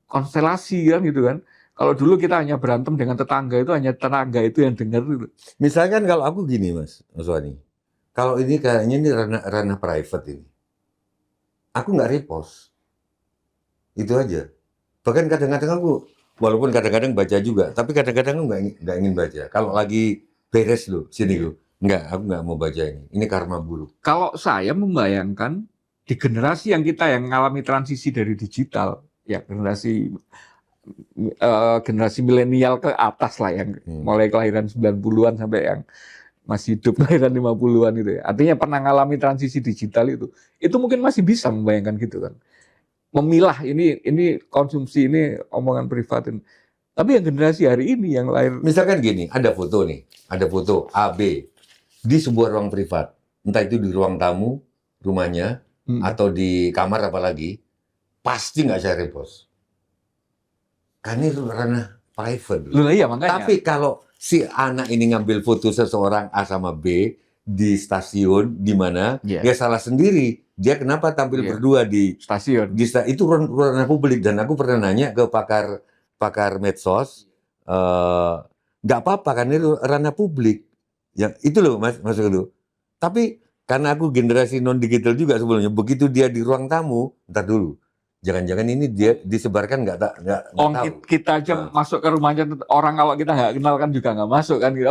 konstelasi kan gitu kan. Kalau dulu kita hanya berantem dengan tetangga, itu hanya tetangga itu yang dengar gitu. Misalkan kalau aku gini Mas Wani, kalau ini kayaknya ini ranah private ini, aku nggak repost, itu aja. Bahkan kadang-kadang aku, walaupun kadang-kadang baca juga, tapi kadang-kadang aku nggak ingin baca. Kalau lagi beres loh, sini loh, aku nggak mau baca ini. Ini karma buruk. Kalau saya membayangkan di generasi yang kita yang mengalami transisi dari digital, ya generasi milenial ke atas lah yang mulai kelahiran 90-an sampai yang masih hidup kelahiran 50-an itu ya. Artinya pernah mengalami transisi digital itu mungkin masih bisa membayangkan gitu kan. Memilah ini konsumsi, ini omongan privat. Tapi yang generasi hari ini yang lahir, misalkan gini, ada foto nih, ada foto A, B di sebuah ruang privat, entah itu di ruang tamu rumahnya atau di kamar apalagi, pasti nggak saya repost. Kan ini ranah private. Iya, makanya. Tapi kalau si anak ini ngambil foto seseorang A sama B di stasiun di mana, dia salah sendiri. Dia kenapa tampil berdua di stasiun? Itu ranah publik. Dan aku pernah nanya ke pakar medsos, nggak apa-apa kan itu ranah publik. Ya itu loh Mas, masuk itu. Tapi karena aku generasi non digital juga sebelumnya, begitu dia di ruang tamu, ntar dulu. Jangan-jangan ini dia disebarkan nggak tahu. Kita aja masuk ke rumahnya orang, kalau kita nggak kenal kan juga nggak masuk kan, gitu.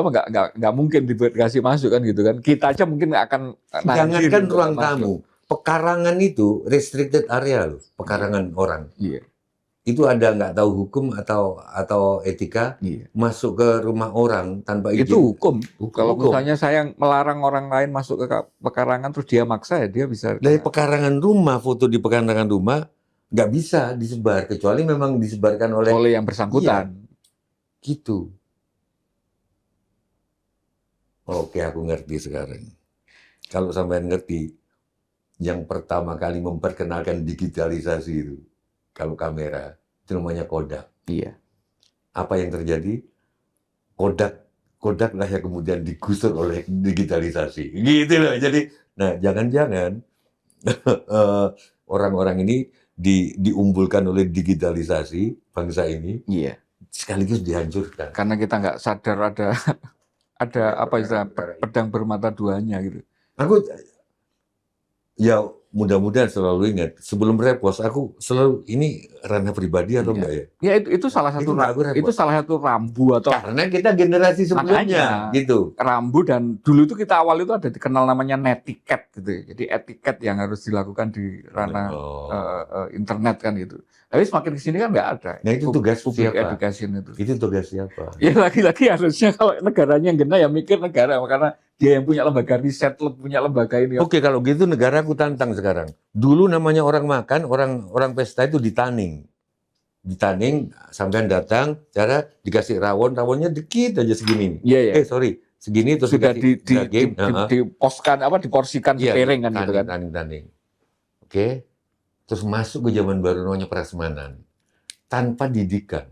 Nggak mungkin dikasih masuk kan gitu kan. Kita aja mungkin nggak akan. Jangankan ruang tamu, pekarangan itu restricted area loh, pekarangan orang. Iya. Itu ada nggak tahu hukum atau etika, masuk ke rumah orang tanpa izin. Itu hukum. Kalau misalnya saya melarang orang lain masuk ke pekarangan terus dia maksa, ya dia bisa. Dari pekarangan rumah, foto di pekarangan rumah nggak bisa disebar kecuali memang disebarkan oleh yang bersangkutan. Iya, gitu. Oke, aku ngerti sekarang. Kalau sampean ngerti, yang pertama kali memperkenalkan digitalisasi itu, kalau kamera, itu namanya Kodak. Iya. Apa yang terjadi? Kodak lah yang kemudian digusur oleh digitalisasi. Gitu loh. Jadi, nah jangan-jangan orang-orang ini diumbulkan oleh digitalisasi bangsa ini, sekaligus dihancurkan. Karena kita nggak sadar ada apa istilah pedang bermata duanya gitu. Aku ya mudah-mudahan selalu ingat sebelum repost, aku selalu ini ranah pribadi atau enggak ya? Ya itu salah satu rambu atau karena kita generasi sebelumnya gitu. Rambu, dan dulu itu kita awal itu ada dikenal namanya netiquette gitu. Jadi etiket yang harus dilakukan di ranah internet kan gitu. Tapi semakin kesini kan nggak ada. Nah itu tugas siapa? Education itu. Itu tugas siapa? Ya lagi-lagi harusnya kalau negaranya yang kena ya mikir negara, karena dia yang punya lembaga riset, punya lembaga ini. Oke, kalau gitu negara aku tantang sekarang. Dulu namanya orang makan, orang pesta itu ditanning. Ditanning, sampean datang, cara dikasih rawonnya dikit aja segini. Iya. Segini terus sudah diposkan diporsikan sepiring kan gitu kan. Tanning. Oke. Terus masuk ke zaman baru namanya prasmanan. Tanpa didikan.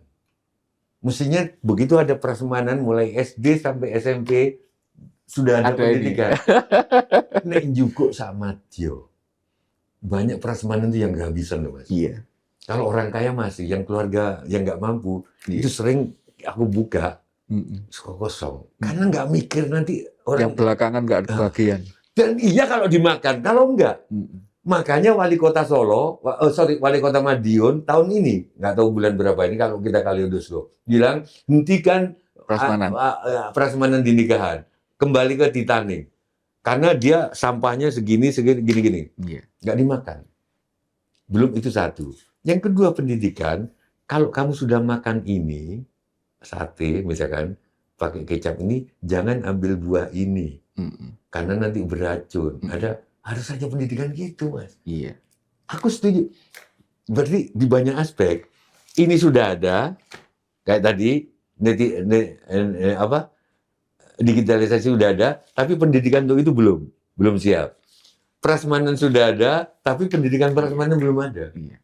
Mestinya begitu ada prasmanan mulai SD sampai SMP sudah ada pendidikan. Nek njugo sama dia. Banyak prasmanan itu yang kehabisan loh Mas. Iya. Kalau orang kaya masih, yang keluarga yang nggak mampu, itu sering aku buka kosong. Karena nggak mikir nanti orang yang belakangan nggak ada bagian. Dan iya kalau dimakan, kalau enggak. Makanya wali kota wali kota Madiun tahun ini, nggak tahu bulan berapa ini kalau kita kali uduslo, bilang hentikan prasmanan di nikahan, kembali ke Titanic. Karena dia sampahnya segini, gini. Nggak dimakan. Belum itu satu. Yang kedua pendidikan, kalau kamu sudah makan ini, sate misalkan pakai kecap ini, jangan ambil buah ini karena nanti beracun. Harus ada pendidikan gitu, Mas. Iya. Aku setuju. Berarti di banyak aspek ini sudah ada kayak tadi digitalisasi sudah ada, tapi pendidikan untuk itu belum siap. Prasmanan sudah ada, tapi pendidikan prasmanan belum ada. Iya.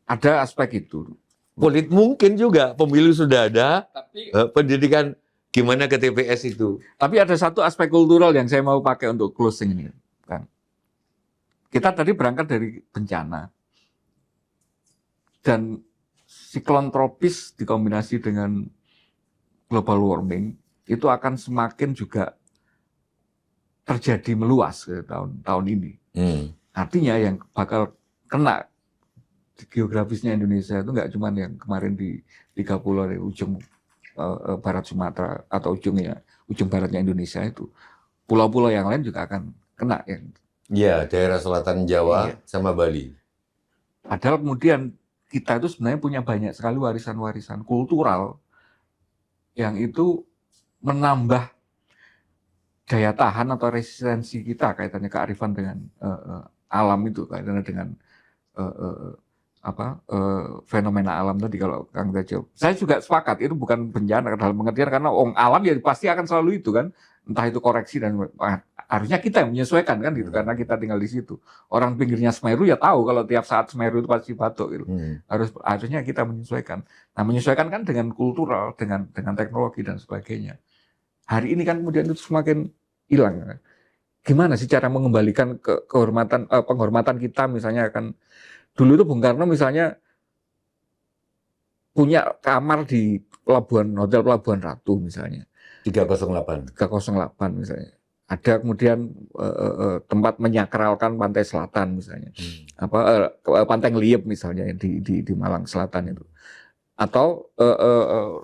Ada aspek itu. Mungkin juga pemilu sudah ada, Tapi pendidikan gimana ke TPS itu. Tapi ada satu aspek kultural yang saya mau pakai untuk closing ini, Kang. Kita tadi berangkat dari bencana. Dan siklon tropis dikombinasi dengan global warming, itu akan semakin juga terjadi meluas ke tahun ini. Artinya yang bakal kena geografisnya Indonesia itu nggak cuma yang kemarin di 3 pulau dari ujung barat Sumatera atau ujung baratnya Indonesia itu. Pulau-pulau yang lain juga akan kena. Iya, daerah selatan Jawa sama Bali. Padahal kemudian kita itu sebenarnya punya banyak sekali warisan-warisan kultural yang itu menambah daya tahan atau resistensi kita kaitannya kearifan dengan alam itu, kaitannya dengan fenomena alam tadi kalau Kang Tejo. Saya juga sepakat itu bukan bencana dalam pengertian karena alam ya pasti akan selalu itu kan, entah itu koreksi dan harusnya kita yang menyesuaikan kan gitu karena kita tinggal di situ. Orang pinggirnya Semeru ya tahu kalau tiap saat Semeru itu pasti batuk gitu. Harusnya kita menyesuaikan. Nah, menyesuaikan kan dengan kultural, dengan teknologi dan sebagainya. Hari ini kan kemudian itu semakin hilang. Gimana sih cara mengembalikan penghormatan kita misalnya kan dulu itu Bung Karno misalnya punya kamar di Hotel Pelabuhan Ratu misalnya. 308 misalnya. Ada kemudian tempat menyakralkan pantai selatan misalnya. Pantai Ngeliep misalnya di Malang Selatan itu. Atau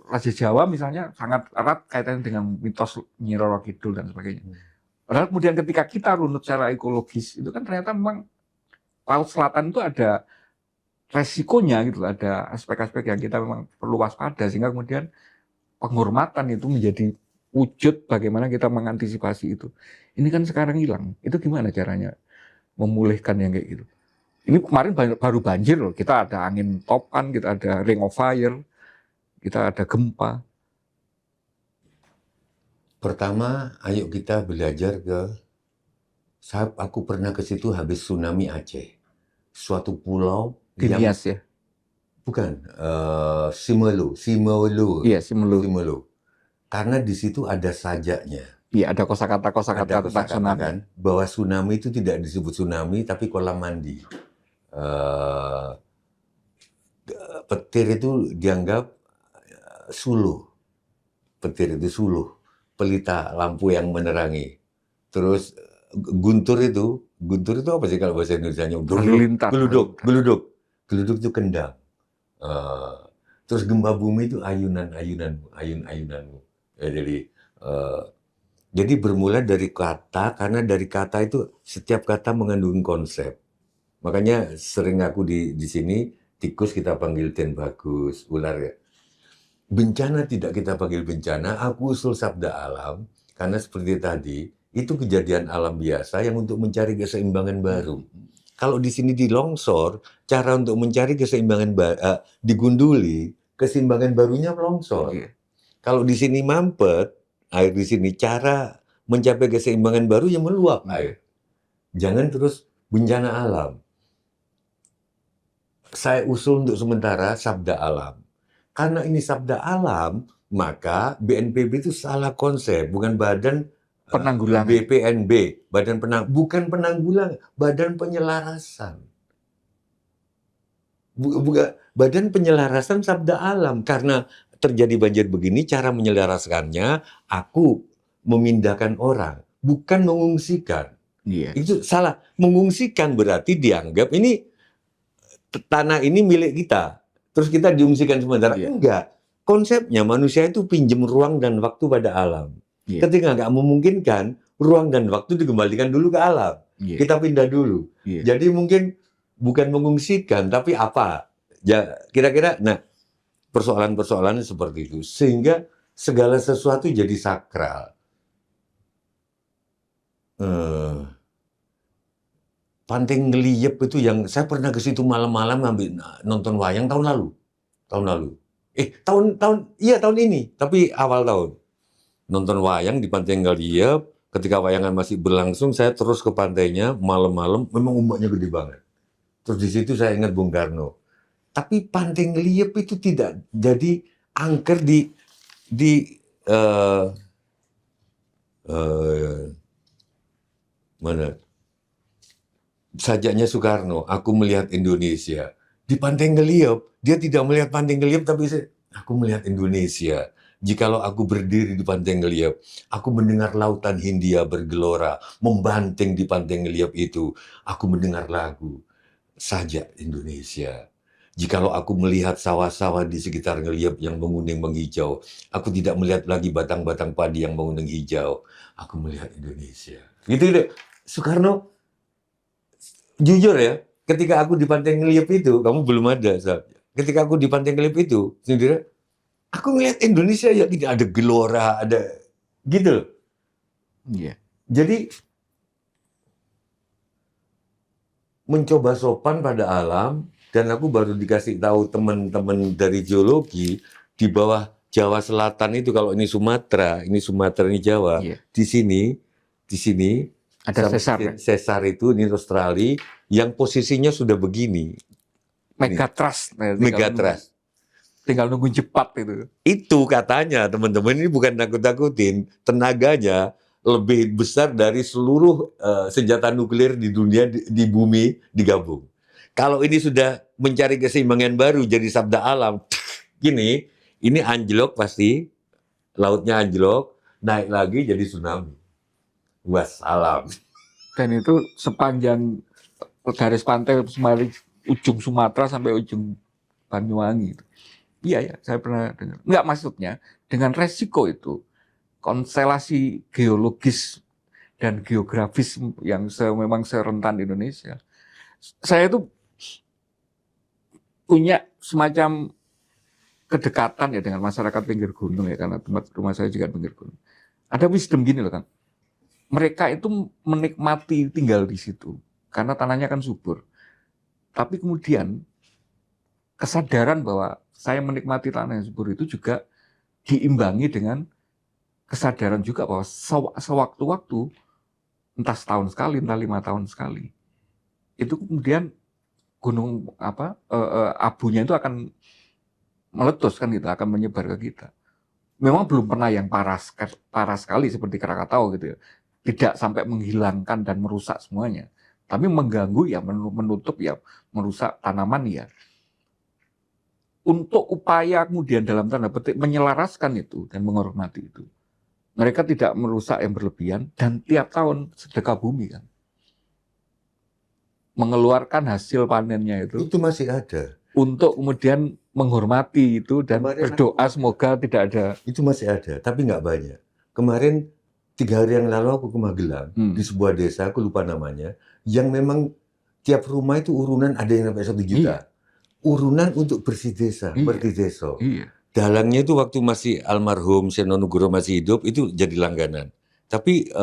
Raja Jawa misalnya sangat erat kaitannya dengan mitos Nyi Roro Kidul dan sebagainya. Padahal kemudian ketika kita runut secara ekologis itu kan ternyata memang Laut Selatan itu ada resikonya gitu, ada aspek-aspek yang kita memang perlu waspada sehingga kemudian penghormatan itu menjadi wujud bagaimana kita mengantisipasi itu. Ini kan sekarang hilang. Itu gimana caranya memulihkan yang kayak gitu? Ini kemarin baru banjir loh. Kita ada angin topan, kita ada ring of fire, kita ada gempa. Pertama, ayo kita belajar aku pernah ke situ habis tsunami Aceh. Suatu pulau Genias ya? Bukan, Simelu. Iya, Simelu. Karena di situ ada sajaknya. Iya, ada kosakata tentang tsunami. Kan, bahwa tsunami itu tidak disebut tsunami, tapi kolam mandi. Petir itu dianggap suluh. Petir itu suluh. Pelita lampu yang menerangi. Terus guntur itu apa sih kalau bahasa Indonesianya? Geluduk itu kendang. Terus gempa bumi itu ayun-ayunanmu. Ya, jadi bermula dari kata, karena dari kata itu setiap kata mengandung konsep. Makanya sering aku di sini, tikus kita panggil ten bagus, ular ya. Bencana tidak kita panggil bencana, aku usul sabda alam, karena seperti tadi, itu kejadian alam biasa yang untuk mencari keseimbangan baru. Kalau di sini di longsor, cara untuk mencari keseimbangan digunduli, keseimbangan barunya longsor. Kalau di sini mampet, air di sini, cara mencapai keseimbangan baru yang meluap air. Jangan terus bencana alam. Saya usul untuk sementara sabda alam. Karena ini sabda alam, maka BNPB itu salah konsep, bukan badan penanggulangan. BPNB, bukan penanggulangan, badan penyelarasan. Bukan badan penyelarasan sabda alam. Karena terjadi banjir begini, cara menyelaraskannya, aku memindahkan orang, bukan mengungsikan. Iya. Itu salah. Mengungsikan berarti dianggap ini tanah ini milik kita. Terus kita diungsikan sementara. Iya. Enggak. Konsepnya manusia itu pinjam ruang dan waktu pada alam. Iya. Ketika nggak memungkinkan, ruang dan waktu dikembalikan dulu ke alam. Iya. Kita pindah dulu. Iya. Jadi mungkin bukan mengungsikan, tapi apa? Ya, kira-kira, nah, persoalan-persoalan seperti itu. Sehingga segala sesuatu jadi sakral. Pantai Ngeliep itu yang saya pernah ke situ malam-malam nonton wayang tahun lalu. Tahun ini, tapi awal tahun. Nonton wayang di Pantai Ngeliep, ketika wayangan masih berlangsung, saya terus ke pantainya malam-malam, memang ombaknya gede banget. Terus di situ saya ingat Bung Karno. Tapi Pantai Ngeliep itu tidak jadi angker di mana? Sajaknya Soekarno, aku melihat Indonesia. Di Pantai Ngeliep, dia tidak melihat Pantai Ngeliep, tapi aku melihat Indonesia. Jikalau aku berdiri di Pantai Ngeliep, aku mendengar lautan Hindia bergelora, membanting di Pantai Ngeliep itu. Aku mendengar lagu, Sajak Indonesia. Jikalau aku melihat sawah-sawah di sekitar Ngeliep yang menguning menghijau, aku tidak melihat lagi batang-batang padi yang menguning hijau. Aku melihat Indonesia. Gitu deh. Soekarno, jujur ya, ketika aku di Pantai Ngeliep itu, kamu belum ada, Sab. Ketika aku di Pantai Ngeliep itu, sendiri, aku ngeliat Indonesia ya tidak ada gelora, ada gitu loh. Iya. Jadi mencoba sopan pada alam, dan aku baru dikasih tahu teman-teman dari geologi di bawah Jawa Selatan itu, kalau ini Sumatera ini Jawa. Iya. Di sini Ada sesar, ya? Sesar itu ini Australia yang posisinya sudah begini. Megatrust. Megatrust. Tinggal nunggu jepat itu. Itu katanya teman-teman, ini bukan nakut-nakutin, tenaganya lebih besar dari seluruh senjata nuklir di dunia, di bumi digabung. Kalau ini sudah mencari keseimbangan baru jadi sabda alam, gini, ini anjlok pasti, lautnya anjlok, naik lagi jadi tsunami. Wassalam. Dan itu sepanjang garis pantai ujung Sumatera sampai ujung Banyuwangi. Iya ya, saya pernah dengar. Enggak, maksudnya dengan resiko itu, konstelasi geologis dan geografis yang memang serentan di Indonesia, saya itu punya semacam kedekatan ya dengan masyarakat pinggir gunung ya, karena tempat rumah saya juga pinggir gunung. Ada wisdom gini loh, Kang. Mereka itu menikmati tinggal di situ karena tanahnya kan subur. Tapi kemudian kesadaran bahwa saya menikmati tanah yang subur itu juga diimbangi dengan kesadaran juga bahwa sewaktu-waktu, entah setahun sekali, entah 5 tahun sekali, itu kemudian gunung abunya itu akan meletus kan gitu, akan menyebar ke kita. Memang belum pernah yang parah sekali seperti Krakatau gitu ya. Tidak sampai menghilangkan dan merusak semuanya. Tapi mengganggu ya, menutup ya, merusak tanaman ya. Untuk upaya kemudian dalam tanda petik menyelaraskan itu dan menghormati itu, mereka tidak merusak yang berlebihan dan tiap tahun sedekah bumi kan. Mengeluarkan hasil panennya itu masih ada. Untuk kemudian menghormati itu dan berdoa semoga tidak ada. Itu masih ada, tapi nggak banyak. Kemarin 3 hari yang lalu aku ke Magelang, di sebuah desa, aku lupa namanya, yang memang tiap rumah itu urunan ada yang sampai 1 juta. Iya. Urunan untuk bersih desa, bersih desa. Iya. Dalangnya itu waktu masih almarhum Seno Nugroho masih hidup, itu jadi langganan. Tapi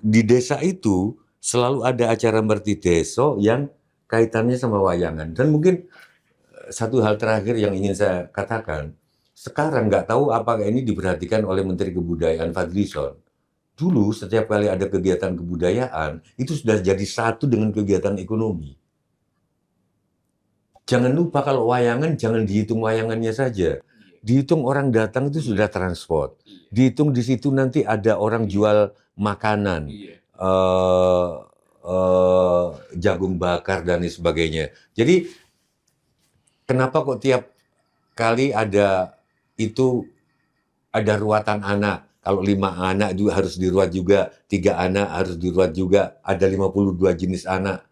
di desa itu selalu ada acara berarti desa yang kaitannya sama wayangan. Dan mungkin satu hal terakhir yang ingin saya katakan, sekarang nggak tahu apakah ini diperhatikan oleh Menteri Kebudayaan Fadlizon. Dulu setiap kali ada kegiatan kebudayaan, itu sudah jadi satu dengan kegiatan ekonomi. Jangan lupa kalau wayangan, jangan dihitung wayangannya saja. Dihitung orang datang itu sudah transport. Dihitung di situ nanti ada orang jual makanan. Jagung bakar dan sebagainya. Jadi kenapa kok tiap kali ada ruatan anak? Kalau 5 anak juga harus diruat juga, 3 anak harus diruat juga. Ada 52 jenis anak,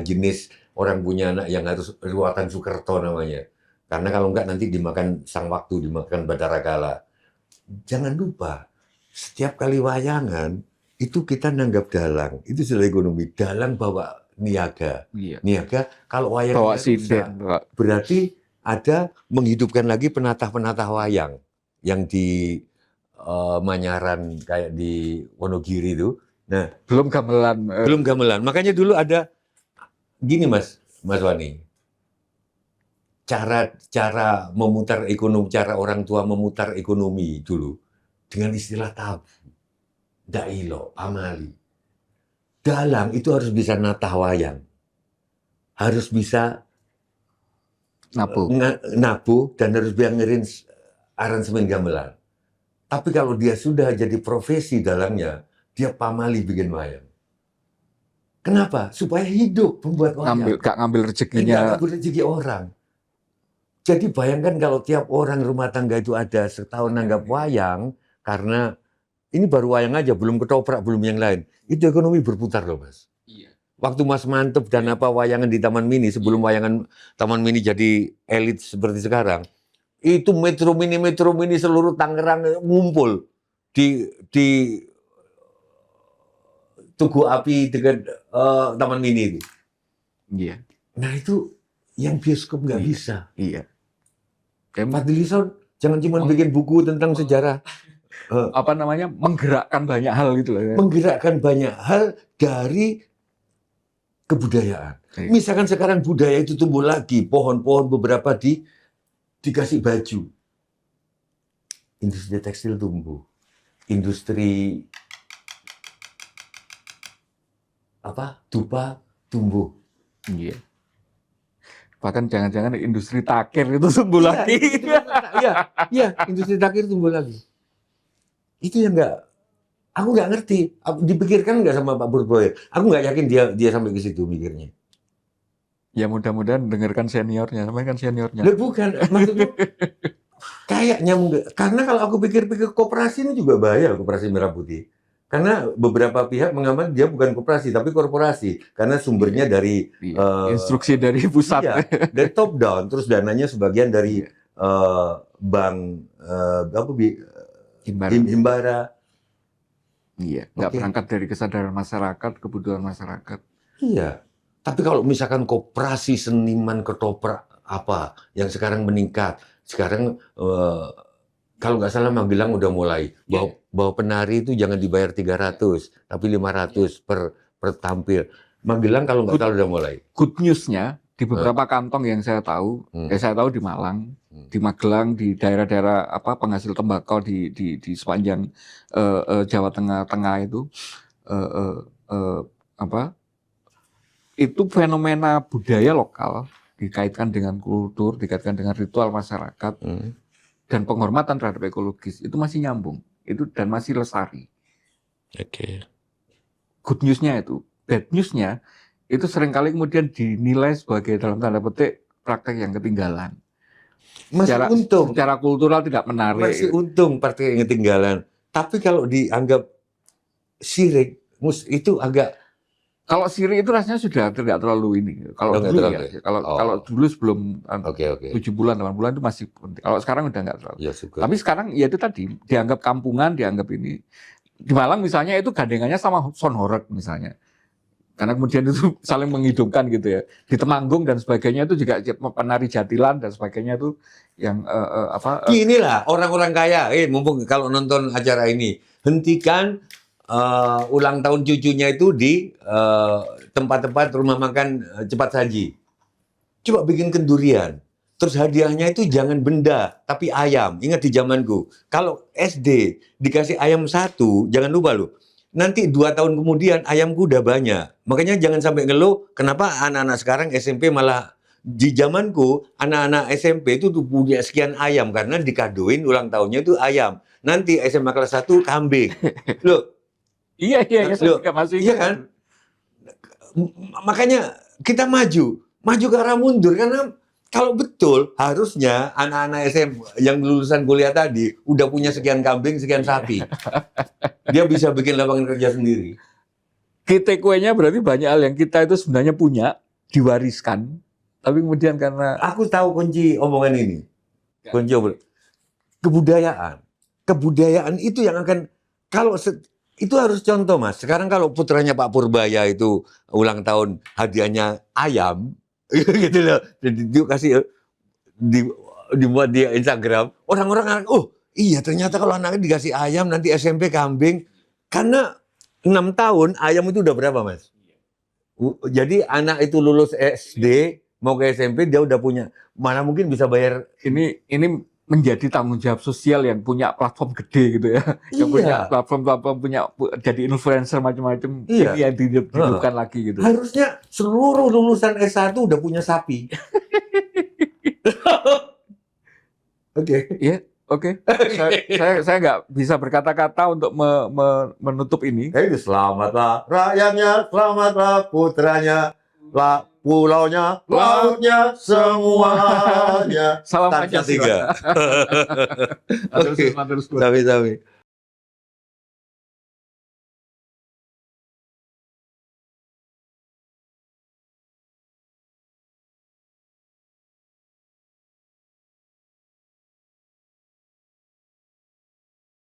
jenis orang punya anak yang harus ruatan Sukerto namanya. Karena kalau enggak nanti dimakan sang waktu, dimakan Bathara Kala. Jangan lupa, setiap kali wayangan itu kita nanggap dalang, itu sudah ekonomi. Dalang bawa niaga, Iya. Niaga kalau wayangan bawa sinden, berarti ada menghidupkan lagi penatah-penatah wayang yang di Manyaran kayak di Wonogiri itu. Nah, Belum gamelan. belum gamelan. Makanya dulu ada gini Mas Wani. Cara memutar ekonomi, cara orang tua memutar ekonomi dulu dengan istilah tabu, dailo, amali. Dalang itu harus bisa natah wayang, harus bisa Nabu. nabu dan harus bisa ngerin aransemen gamelan. Tapi kalau dia sudah jadi profesi dalangnya, dia pamali bikin wayang. Kenapa? Supaya hidup pembuat wayang. Gak ngambil Nggak rezekinya. ngambil rezeki orang. Jadi bayangkan kalau tiap orang rumah tangga itu ada setahun nanggap wayang, karena ini baru wayang aja, belum ketoprak, belum yang lain. Itu ekonomi berputar loh Mas. Iya. Waktu Mas Mantep dan apa wayangan di Taman Mini, sebelum wayangan Taman Mini jadi elit seperti sekarang, itu metro mini seluruh Tangerang ngumpul di Tugu Api dekat Taman Mini itu. Iya. Nah itu yang bioskop nggak Iya. bisa. Iya. Fadlizon jangan cuma bikin buku tentang sejarah. Apa namanya, menggerakkan banyak hal gitu loh ya. Menggerakkan banyak hal dari kebudayaan. Iya. Misalkan sekarang budaya itu tumbuh lagi, pohon-pohon beberapa dikasih baju. Industri tekstil tumbuh. Industri dupa tumbuh. Iya. Bahkan jangan-jangan industri takir itu tumbuh lagi. Iya, industri takir tumbuh lagi. Itu yang aku nggak ngerti. Dipikirkan nggak sama Pak Purboyo? Aku nggak yakin dia sampai ke situ mikirnya. Ya mudah-mudahan dengarkan seniornya, sama kan seniornya. Lah bukan, maksudnya kayaknya enggak. Karena kalau aku pikir-pikir koperasi ini juga bahaya, koperasi merah putih. Karena beberapa pihak mengamat dia bukan koperasi tapi korporasi, karena sumbernya dari instruksi dari pusat. iya, dari top down, terus dananya sebagian dari bank Himbara. Iya, nggak Oke. berangkat dari kesadaran masyarakat, kebutuhan masyarakat. Iya. Tapi kalau misalkan koperasi seniman ketoprak apa yang sekarang meningkat, sekarang kalau nggak salah Magelang udah mulai bahwa penari itu jangan dibayar 300 tapi 500 per tampil. Magelang kalau nggak salah udah mulai. Good news-nya di beberapa kantong yang saya tahu, saya tahu di Malang, di Magelang, di daerah-daerah penghasil tembakau di sepanjang Jawa Tengah itu itu fenomena budaya lokal dikaitkan dengan kultur, dikaitkan dengan ritual masyarakat dan penghormatan terhadap ekologis itu masih nyambung, itu dan masih lestari. Oke. Good news-nya itu, bad news-nya itu seringkali kemudian dinilai sebagai dalam tanda petik praktek yang ketinggalan. Masih untung. Secara kultural tidak menarik. Masih untung praktek yang ketinggalan. Tapi kalau dianggap syirik, itu agak. Kalau sirik itu rasanya sudah tidak terlalu ini. Kalau dulu kalau dulu sebelum 7 bulan, 8 bulan itu masih penting. Kalau sekarang udah nggak terlalu. Ya, tapi sekarang ya itu tadi dianggap kampungan, dianggap ini. Di Malang misalnya itu gandengannya sama Son Horeg misalnya. Karena kemudian itu saling menghidupkan gitu ya. Di Temanggung dan sebagainya itu juga penari jatilan dan sebagainya itu yang Inilah orang-orang kaya. Mumpung kalau nonton acara ini, hentikan ulang tahun cucunya itu di tempat-tempat rumah makan cepat saji. Coba bikin kendurian. Terus hadiahnya itu jangan benda, tapi ayam. Ingat di zamanku, kalau SD dikasih ayam 1, jangan lupa loh. Nanti 2 tahun kemudian ayamku udah banyak. Makanya jangan sampai ngeluh, kenapa anak-anak sekarang SMP malah, di zamanku anak-anak SMP itu tuh punya sekian ayam karena dikadoin ulang tahunnya itu ayam. Nanti SMA kelas 1 kambing. Loh. Iya, masih iya kan? Makanya kita maju ke arah mundur karena kalau betul harusnya anak-anak SMP yang lulusan kuliah tadi udah punya sekian kambing, sekian sapi. Dia bisa bikin lapangan kerja sendiri. Kita kuenya berarti banyak hal yang kita itu sebenarnya punya, diwariskan. Tapi kemudian karena... Aku tahu kunci omongan ini. Kunci omongan. Kebudayaan. Kebudayaan itu yang akan... itu harus contoh Mas. Sekarang kalau putranya Pak Purbaya itu ulang tahun hadiahnya ayam, gitu loh. Dia kasih dimuat di Instagram, orang-orang oh iya ternyata kalau anaknya dikasih ayam nanti SMP kambing. Karena 6 tahun ayam itu udah berapa Mas? Jadi anak itu lulus SD mau ke SMP dia udah punya, mana mungkin bisa bayar. Ini menjadi tanggung jawab sosial yang punya platform gede gitu ya, yang punya Iya. platform jadi influencer macam-macam, Iya. ini yang dihidupkan lagi gitu. Harusnya seluruh lulusan S1 udah punya sapi. Oke. Iya, oke. Saya nggak bisa berkata-kata untuk menutup ini. Selamatlah rakyatnya, selamatlah putranya, pulaunya, lautnya, semuanya. Salam Tanpa Pancasila. tiga. Oke. Matur suwun. Sami-sami.